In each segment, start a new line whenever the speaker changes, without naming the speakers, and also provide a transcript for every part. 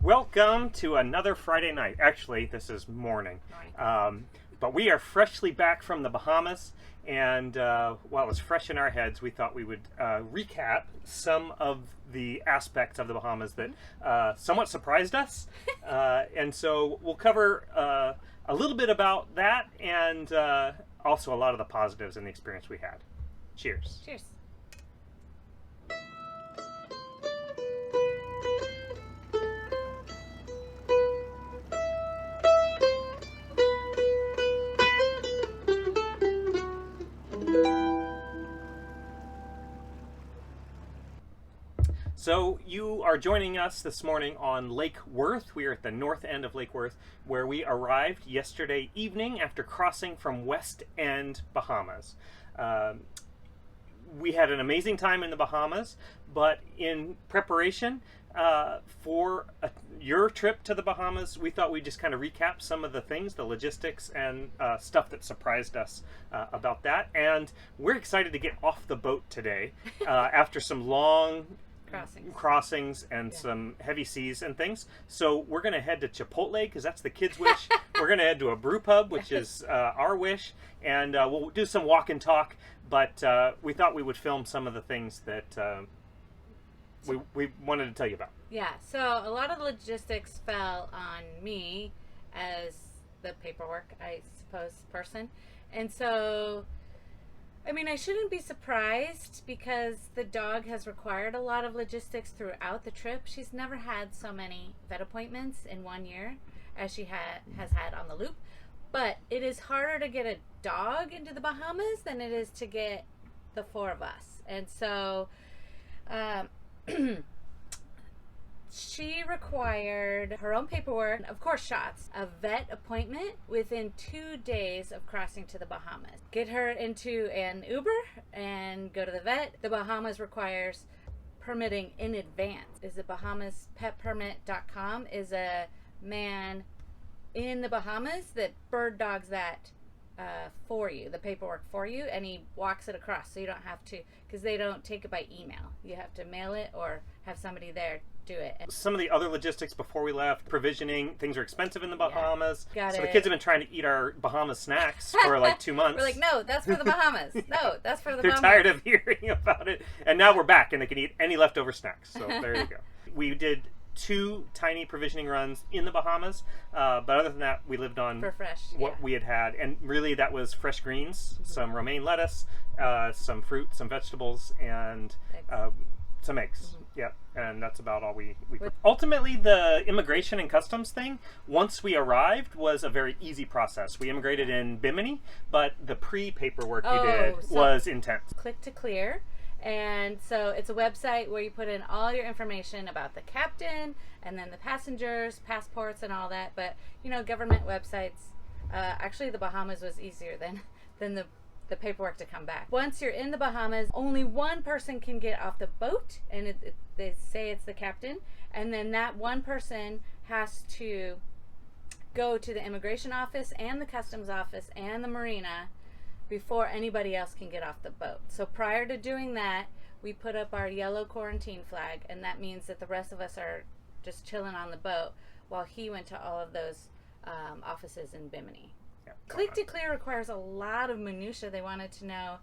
Welcome to another Friday night. Actually, this is morning. But we are freshly back from the Bahamas, and while it's fresh in our heads, we thought we would recap some of the aspects of the Bahamas that somewhat surprised us. And so we'll cover a little bit about that and also a lot of the positives in the experience we had. Cheers.
Cheers.
So you are joining us this morning on Lake Worth. We are at the north end of Lake Worth, where we arrived yesterday evening after crossing from West End, Bahamas. We had an amazing time in the Bahamas, but in preparation for your trip to the Bahamas, we thought we'd just kind of recap some of the things, the logistics and stuff that surprised us about that. And we're excited to get off the boat today after some long crossings and some heavy seas and things. So we're going to head to Chipotle because that's the kids' wish. We're going to head to a brew pub, which is our wish, and we'll do some walk and talk. But we thought we would film some of the things that we wanted to tell you about.
Yeah, so a lot of the logistics fell on me as the paperwork, I suppose, person. And so, I mean, I shouldn't be surprised because the dog has required a lot of logistics throughout the trip. She's never had so many vet appointments in 1 year as she has had on the loop. But it is harder to get a dog into the Bahamas than it is to get the four of us. And so she required her own paperwork, of course shots, a vet appointment within 2 days of crossing to the Bahamas. Get her into an Uber and go to the vet. The Bahamas requires permitting in advance. Is the BahamasPetPermit.com is a man in the Bahamas that bird dogs that for you, the paperwork for you, and he walks it across so you don't have to, because they don't take it by email. You have to mail it or have somebody there do it.
Some of the other logistics before we left, provisioning, things are expensive in the Bahamas.
Yeah,
so the kids have been trying to eat our Bahamas snacks for like 2 months.
We're like, no, that's for the Bahamas. No, that's for the
They're
Bahamas.
tired of hearing about it. And now we're back and they can eat any leftover snacks. So there you go. We did 2 tiny provisioning runs in the Bahamas, but other than that, we lived on what we had, and really that was fresh greens, some romaine lettuce, some fruit, some vegetables, and some eggs. Yep, and that's about all we ultimately, the immigration and customs thing, once we arrived, was a very easy process. We immigrated in Bimini, but the pre-paperwork we did was intense.
Click to clear. And so it's a website where you put in all your information about the captain and then the passengers, passports, and all that. But, you know, government websites, actually the Bahamas was easier than the paperwork to come back. Once you're in the Bahamas, only one person can get off the boat, and they say it's the captain. And then that one person has to go to the immigration office and the customs office and the marina before anybody else can get off the boat. So prior to doing that, we put up our yellow quarantine flag, and that means that the rest of us are just chilling on the boat while he went to all of those offices in Bimini.
Yeah,
Click to clear requires a lot of minutia. They wanted to know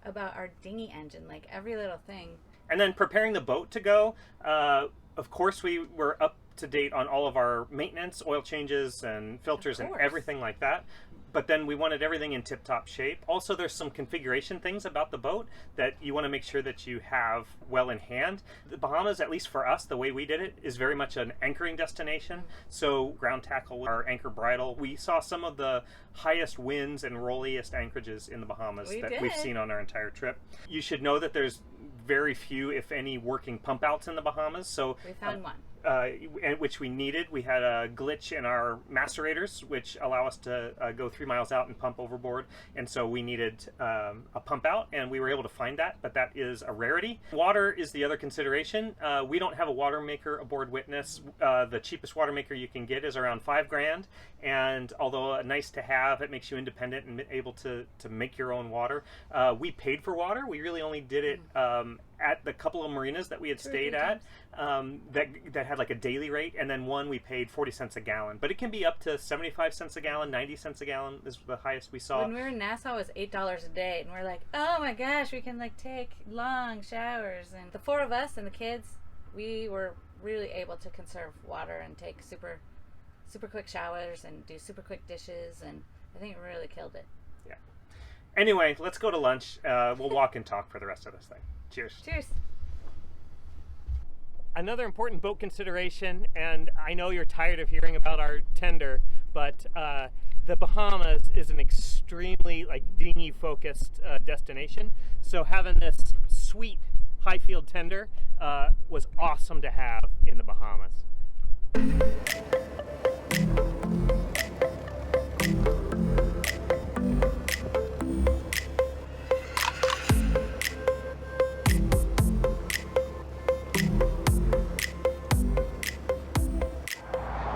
about our dinghy engine, like every little thing.
And then preparing the boat to go, of course we were up to date on all of our maintenance, oil changes and filters and everything like that. But then we wanted everything in tip-top shape. Also, there's some configuration things about the boat that you want to make sure that you have well in hand. The Bahamas, at least for us, the way we did it, is very much an anchoring destination. So ground tackle, our anchor bridle. We saw some of the highest winds and rolliest anchorages in the Bahamas we've seen on our entire trip. You should know that there's very few, if any, working pump outs in the Bahamas. So
we found one.
Which we needed. We had a glitch in our macerators, which allow us to go 3 miles out and pump overboard. And so we needed a pump out, and we were able to find that, but that is a rarity. Water is the other consideration. We don't have a water maker aboard Witness. The cheapest water maker you can get is around $5,000. And although nice to have, it makes you independent and able to make your own water. We paid for water. We really only did it at the couple of marinas that we had stayed at, that had like a daily rate, and then one we paid 40 cents a gallon. But it can be up to 75 cents a gallon, 90 cents a gallon is the highest we saw.
When we were in Nassau, it was $8 a day, and we're like, oh my gosh, we can like take long showers. And the 4 of us and the kids, we were really able to conserve water and take super quick showers and do super quick dishes, and I think it really killed it.
Yeah. Anyway, let's go to lunch. We'll walk and talk for the rest of this thing. Cheers.
Cheers.
Another important boat consideration, and I know you're tired of hearing about our tender, but the Bahamas is an extremely like dinghy focused destination. So having this sweet high field tender was awesome to have in the Bahamas.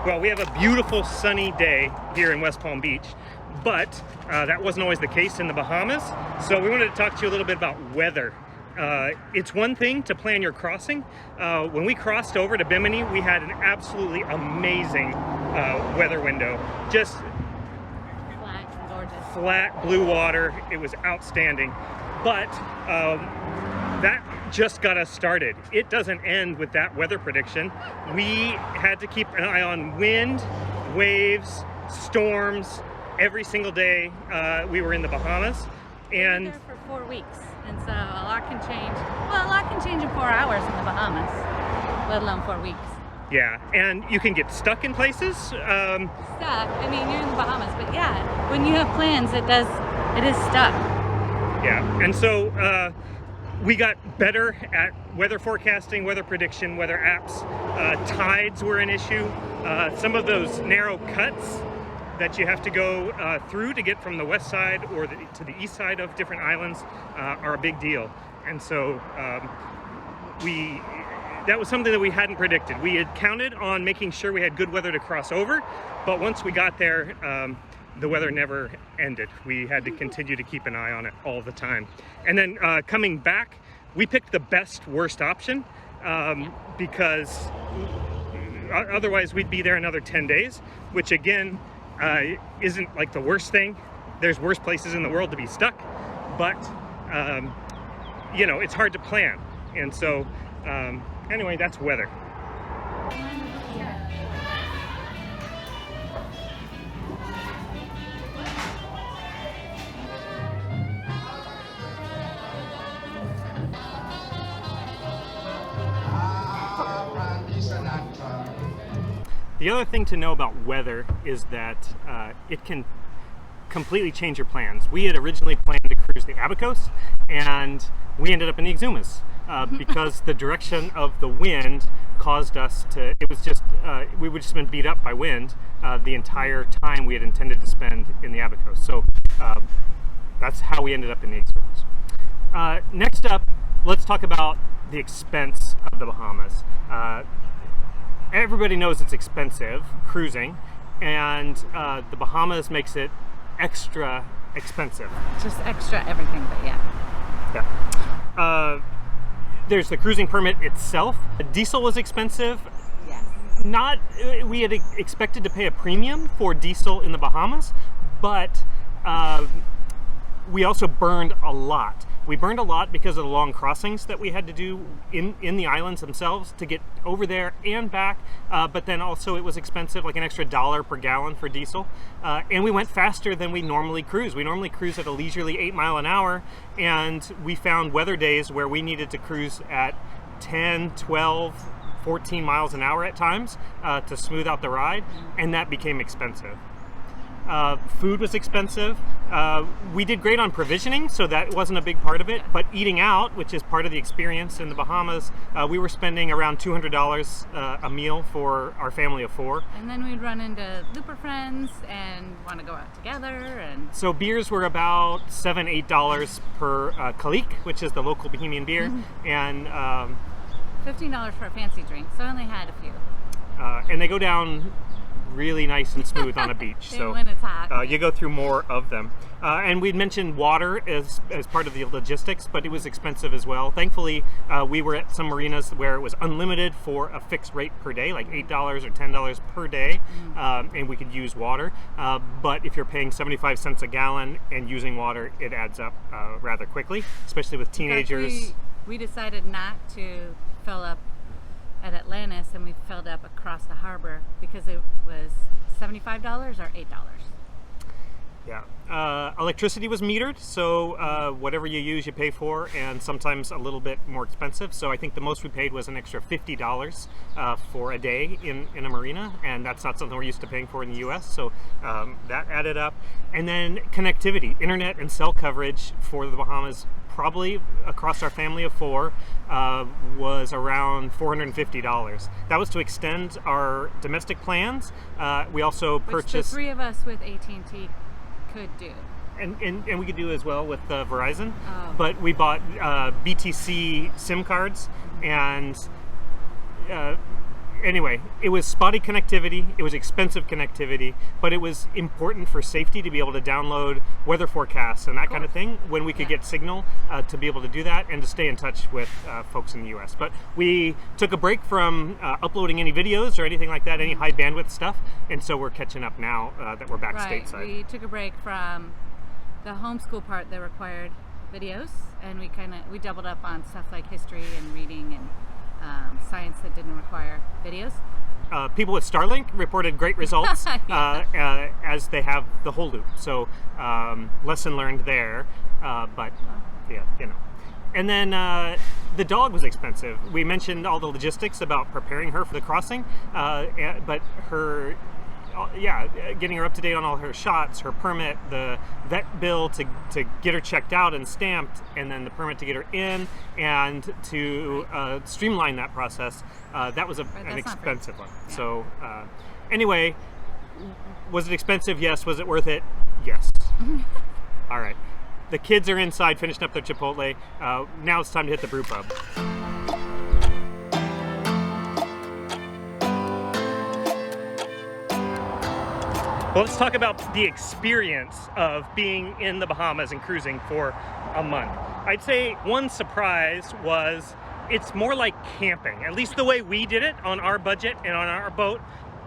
Well, we have a beautiful sunny day here in West Palm Beach, but that wasn't always the case in the Bahamas. So we wanted to talk to you a little bit about weather. It's one thing to plan your crossing. When we crossed over to Bimini, we had an absolutely amazing weather window. Just
Flat and gorgeous.
Flat blue water. It was outstanding. But that just got us started. It doesn't end with that weather prediction. We had to keep an eye on wind, waves, storms every single day we were in the Bahamas. And
we were there for 4 weeks, and so a lot can change. Well, a lot can change in 4 hours in the Bahamas, let alone 4 weeks.
Yeah, and you can get stuck in places.
Stuck? I mean, you're in the Bahamas, but yeah, when you have plans, it is stuck.
Yeah, and so we got better at weather forecasting, weather prediction, weather apps. Tides were an issue. Some of those narrow cuts that you have to go through to get from the west side or to the east side of different islands are a big deal. And so that was something that we hadn't predicted. We had counted on making sure we had good weather to cross over, but once we got there, the weather never ended. We had to continue to keep an eye on it all the time. And then coming back, we picked the best worst option because otherwise we'd be there another 10 days, which again isn't like the worst thing. There's worse places in the world to be stuck, but you know, it's hard to plan. And so anyway, that's weather. The other thing to know about weather is that it can completely change your plans. We had originally planned to cruise the Abacos, and we ended up in the Exumas because the direction of the wind caused us to, it was just, we would just been beat up by wind the entire time we had intended to spend in the Abacos. So that's how we ended up in the Exumas. Next up, let's talk about the expense of the Bahamas. Everybody knows it's expensive cruising, and the Bahamas makes it extra expensive.
Just extra everything, but yeah.
Yeah. There's the cruising permit itself. Diesel was expensive.
Yes.
We had expected to pay a premium for diesel in the Bahamas, but we also burned a lot. We burned a lot because of the long crossings that we had to do in the islands themselves to get over there and back, but then also it was expensive, like an extra $1 per gallon for diesel, and we went faster than we normally cruise. We normally cruise at a leisurely 8 mile an hour, and we found weather days where we needed to cruise at 10, 12, 14 miles an hour at times to smooth out the ride, and that became expensive. Food was expensive. We did great on provisioning, so that wasn't a big part of it, but eating out, which is part of the experience in the Bahamas, we were spending around $200 a meal for our family of 4.
And then we'd run into looper friends and want to go out together. And
so beers were about $7, $8 per Kalik, which is the local Bohemian beer, and
$15 for a fancy drink, so I only had a few.
And they go down really nice and smooth on a beach. So
when it's hot.
You go through more of them. And we'd mentioned water as part of the logistics, but it was expensive as well. Thankfully, we were at some marinas where it was unlimited for a fixed rate per day, like $8 or $10 per day, and we could use water. But if you're paying 75 cents a gallon and using water, it adds up rather quickly, especially with teenagers.
We decided not to fill up at Atlantis, and we filled up across the harbor because it was $75 or $8.
Yeah. Electricity was metered, so whatever you use, you pay for, and sometimes a little bit more expensive. So I think the most we paid was an extra $50 for a day in a marina, and that's not something we're used to paying for in the U.S., so that added up. And then connectivity, internet and cell coverage for the Bahamas, probably across our family of 4, was around $450. That was to extend our domestic plans. We also purchased...
Which the 3 of us with AT&T could do.
And we could do as well with Verizon.
Oh.
But we bought BTC SIM cards, and anyway, it was spotty connectivity, it was expensive connectivity, but it was important for safety to be able to download weather forecasts and that kind of thing when we could get signal to be able to do that and to stay in touch with folks in the US. But we took a break from uploading any videos or anything like that, any high bandwidth stuff, and so we're catching up now that we're back stateside.
We took a break from the homeschool part that required videos, and we doubled up on stuff like history and reading and science that didn't require videos.
People with Starlink reported great results as they have the whole loop. So lesson learned there, but yeah, you know. And then the dog was expensive. We mentioned all the logistics about preparing her for the crossing, but her, getting her up to date on all her shots, her permit, the vet bill to get her checked out and stamped, and then the permit to get her in, and to streamline that process. That was an expensive one. Yeah. So anyway, was it expensive? Yes. Was it worth it? Yes. All right. The kids are inside finishing up their Chipotle. Now it's time to hit the brew pub. Well, let's talk about the experience of being in the Bahamas and cruising for a month. I'd say one surprise was it's more like camping, at least the way we did it on our budget and on our boat.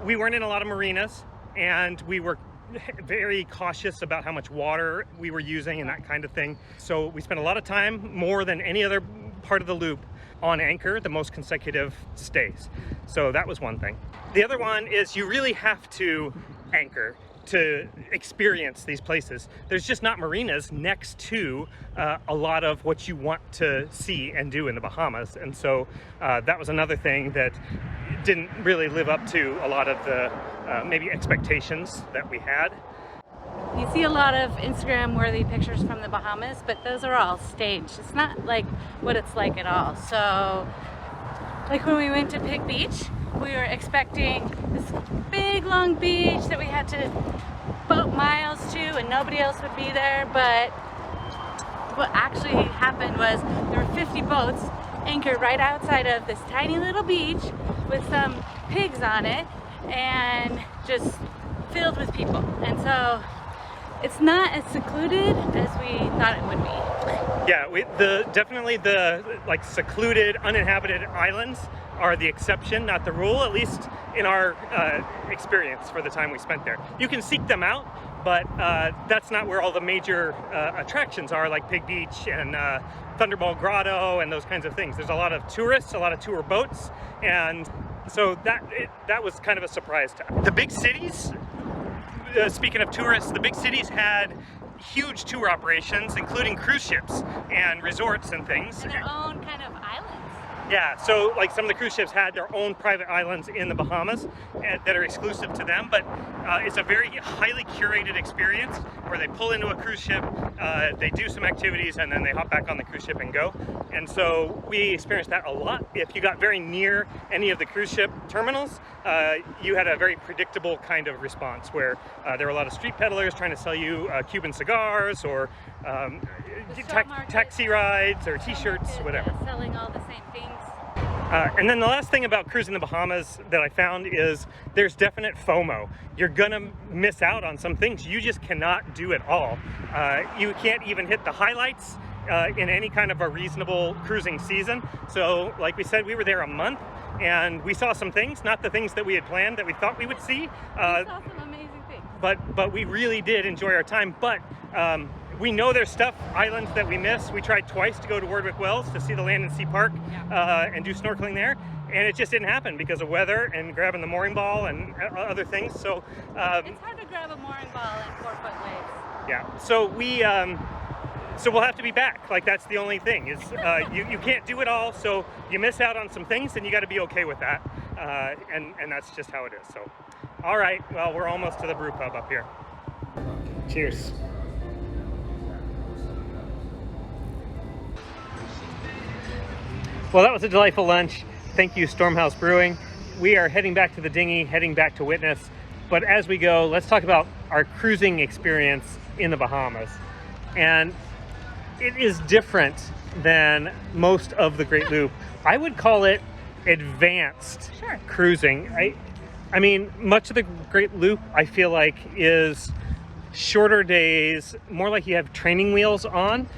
We weren't in a lot of marinas, and we were very cautious about how much water we were using and that kind of thing. So we spent a lot of time, more than any other part of the loop, on anchor, the most consecutive stays. So that was one thing. The other one is you really have to anchor to experience these places. There's just not marinas next to a lot of what you want to see and do in the Bahamas. And so that was another thing that didn't really live up to a lot of the maybe expectations that we had.
You see a lot of Instagram-worthy pictures from the Bahamas, but those are all staged. It's not like what it's like at all. So, like when we went to Pig Beach, we were expecting this big long beach that we had to boat miles to and nobody else would be there, but what actually happened was there were 50 boats anchored right outside of this tiny little beach with some pigs on it and just filled with people. And so it's not as secluded as we thought it would be.
Yeah, definitely the like secluded, uninhabited islands are the exception, not the rule, at least in our experience for the time we spent there. You can seek them out, but that's not where all the major attractions are, like Pig Beach and Thunderball Grotto and those kinds of things. There's a lot of tourists, a lot of tour boats, and so that was kind of a surprise to us. The big cities, speaking of tourists, the big cities had huge tour operations, including cruise ships and resorts and things.
And their own kind of islands.
Yeah, so like some of the cruise ships had their own private islands in the Bahamas that are exclusive to them, but it's a very highly curated experience where they pull into a cruise ship, they do some activities, and then they hop back on the cruise ship and go. And so we experienced that a lot. If you got very near any of the cruise ship terminals, you had a very predictable kind of response where there were a lot of street peddlers trying to sell you Cuban cigars or taxi rides or t-shirts, whatever.
Selling all the same things.
And then the last thing about cruising the Bahamas that I found is there's definite FOMO. You're gonna miss out on some things you just cannot do at all. You can't even hit the highlights in any kind of a reasonable cruising season. So like we said, we were there a month and we saw some things, not the things that we had planned that we thought we would see.
We saw some amazing things.
But we really did enjoy our time. But we know there's islands that we miss. We tried twice to go to Wardwick Wells to see the Land and Sea Park and do snorkeling there. And it just didn't happen because of weather and grabbing the mooring ball and other things. So
it's hard to grab a mooring ball in 4-foot waves.
Yeah, so we'll have to be back. Like, that's the only thing is you can't do it all. So you miss out on some things and you got to be okay with that. And that's just how it is. So, all right, well, we're almost to the brew pub up here. Cheers. Well, that was a delightful lunch. Thank you, Stormhouse Brewing. We are heading back to the dinghy, heading back to Witness. But as we go, let's talk about our cruising experience in the Bahamas. And it is different than most of the Great Loop. I would call it advanced cruising. I mean, much of the Great Loop, I feel like, is shorter days, more like you have training wheels on.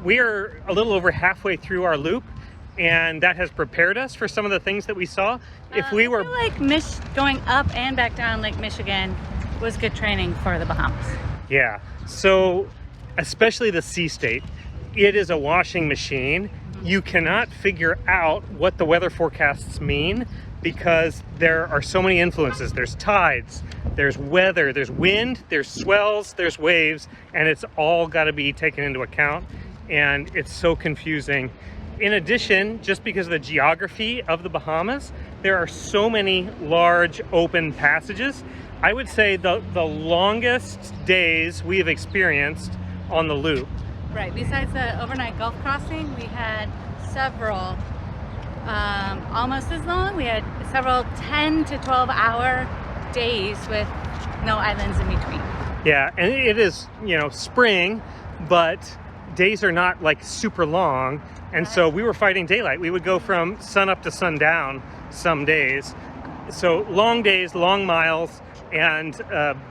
We are a little over halfway through our loop, and that has prepared us for some of the things that we saw. If we were
I feel like going up and back down Lake Michigan was good training for the Bahamas.
Yeah, so especially the Sea State, it is a washing machine. You cannot figure out what the weather forecasts mean because there are so many influences. There's tides, there's weather, there's wind, there's swells, there's waves, and it's all got to be taken into account, and it's so confusing. In addition, just because of the geography of the Bahamas, there are so many large open passages. I would say the longest days we have experienced on the loop.
Right, besides the overnight Gulf crossing, we had several, almost as long. We had several 10 to 12 hour days with no islands in between.
Yeah, and it is, spring, but days are not like super long. And so we were fighting daylight. We would go from sun up to sundown some days. So long days, long miles, and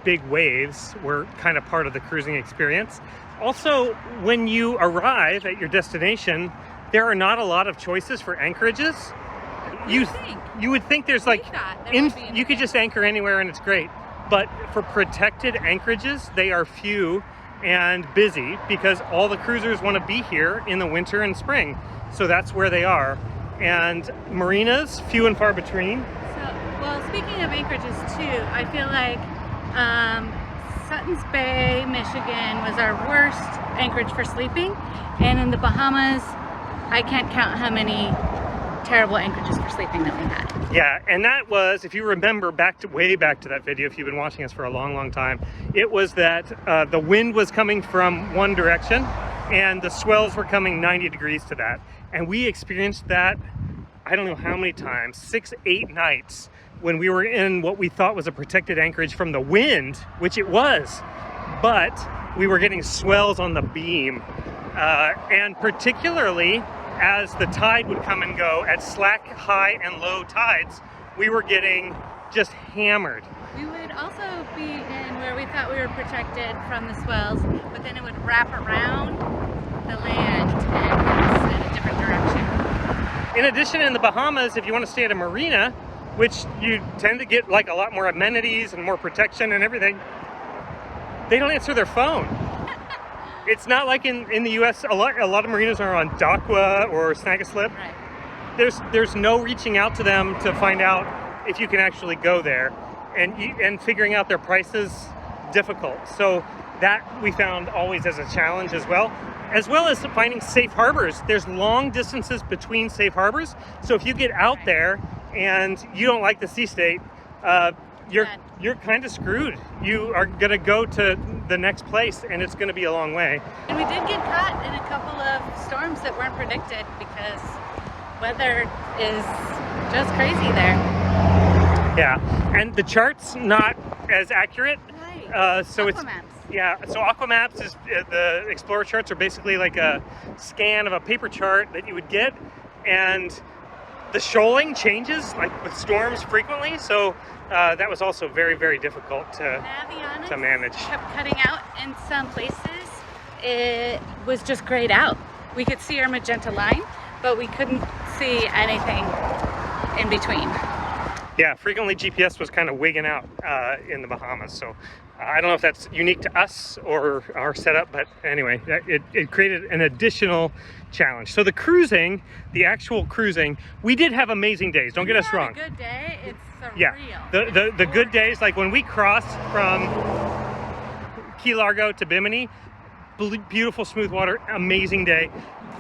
big waves were kind of part of the cruising experience. Also, when you arrive at your destination, there are not a lot of choices for anchorages. You would think there's like, you could just anchor anywhere and it's great. But for protected anchorages, they are few and busy because all the cruisers want to be here in the winter and spring. So that's where they are. And marinas, few and far between.
Well, speaking of anchorages too, I feel like Sutton's Bay, Michigan was our worst anchorage for sleeping. And in the Bahamas, I can't count how many terrible anchorages for sleeping that we had.
Yeah, and that was, if you remember way back to that video, if you've been watching us for a long, long time, it was that the wind was coming from one direction and the swells were coming 90 degrees to that. And we experienced that, I don't know how many times, 6, 8 nights when we were in what we thought was a protected anchorage from the wind, which it was, but we were getting swells on the beam. And particularly as the tide would come and go at slack, high, and low tides, we were getting just hammered.
We would also be in where we thought we were protected from the swells, but then it would wrap around the land and hit us in a different direction.
In addition, in the Bahamas, if you want to stay at a marina, which you tend to get like a lot more amenities and more protection and everything, they don't answer their phone. It's not like in the U.S. A lot of marinas are on Dakwa or Snag a Slip.
Right.
There's no reaching out to them to find out if you can actually go there, and figuring out their prices difficult. So that we found always as a challenge as well as finding safe harbors. There's long distances between safe harbors. So if you get out there and you don't like the Sea State, you're kind of screwed. You are gonna go to the next place and it's gonna be a long way.
And we did get caught in a couple of storms that weren't predicted because weather is just crazy there.
Yeah, and the chart's not as accurate.
Right.
So
Aquamaps.
So Aquamaps is the Explorer charts are basically like a scan of a paper chart that you would get, and the shoaling changes like with storms frequently, so that was also very, very difficult to manage.
Kept cutting out in some places. It was just grayed out. We could see our magenta line, but we couldn't see anything in between.
Yeah, frequently GPS was kind of wigging out in the Bahamas, so I don't know if that's unique to us or our setup, but anyway, it created an additional challenge. So the actual cruising, we did have amazing days, don't get us wrong.
A good day, it's surreal.
Yeah, the good days, like when we crossed from Key Largo to Bimini, beautiful smooth water, amazing day.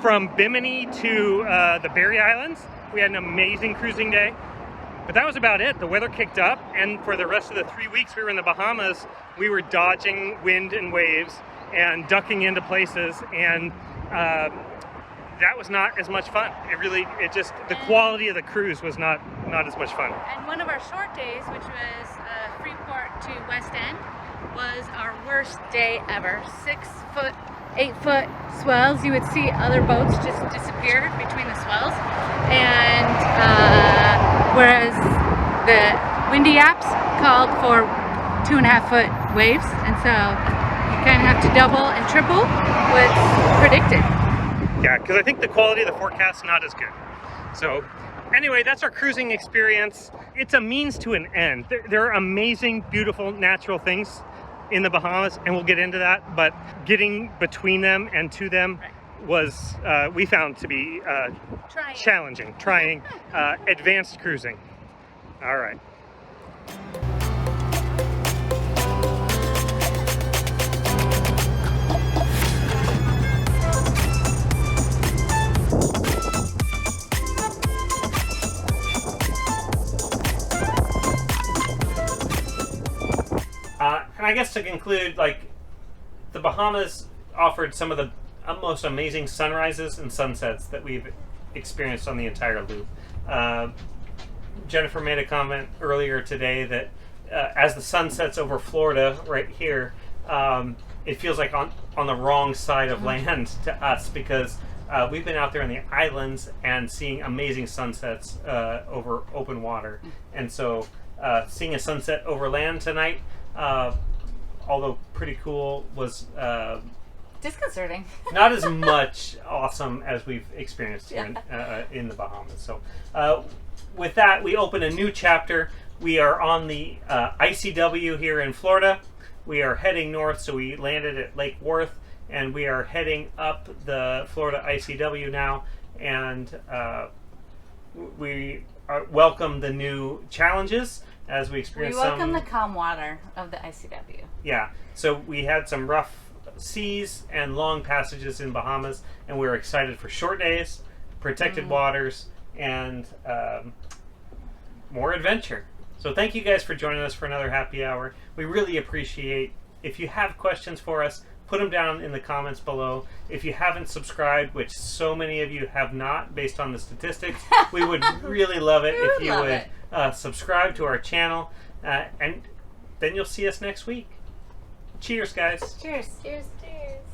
From Bimini to the Berry Islands, we had an amazing cruising day. But that was about it. The weather kicked up, and for the rest of the 3 weeks we were in the Bahamas, we were dodging wind and waves and ducking into places, and that was not as much fun. The quality of the cruise was not as much fun.
And one of our short days, which was Freeport to West End, was our worst day ever. 6 foot, 8 foot swells. You would see other boats just disappear between the swells, and whereas the windy apps called for 2.5 foot waves, and so you kind of have to double and triple what's predicted.
Yeah, because I think the quality of the forecast is not as good. So anyway, that's our cruising experience. It's a means to an end. There are amazing, beautiful, natural things in the Bahamas, and we'll get into that, but getting between them and to them was, we found to be challenging, trying advanced cruising. All right. And I guess to conclude, like, the Bahamas offered some of the most amazing sunrises and sunsets that we've experienced on the entire loop. Jennifer made a comment earlier today that as the sun sets over Florida right here, it feels like on the wrong side of land to us, because we've been out there in the islands and seeing amazing sunsets over open water. And so seeing a sunset over land tonight, although pretty cool, was
disconcerting.
Not as much awesome as we've experienced here in the Bahamas. So with that, we open a new chapter. We are on the ICW here in Florida. We are heading north, so we landed at Lake Worth, and we are heading up the Florida ICW now, and we welcome the new challenges as we experience.
We welcome the calm water of the ICW.
Yeah, so we had some rough seas and long passages in Bahamas, and we were excited for short days, protected waters, and more adventure. So thank you guys for joining us for another happy hour. We really appreciate. If you have questions for us, put them down in the comments below. If you haven't subscribed, which so many of you have not based on the statistics, we would really love it if you would subscribe to our channel, and then you'll see us next week. Cheers, guys.
Cheers. Cheers. Cheers.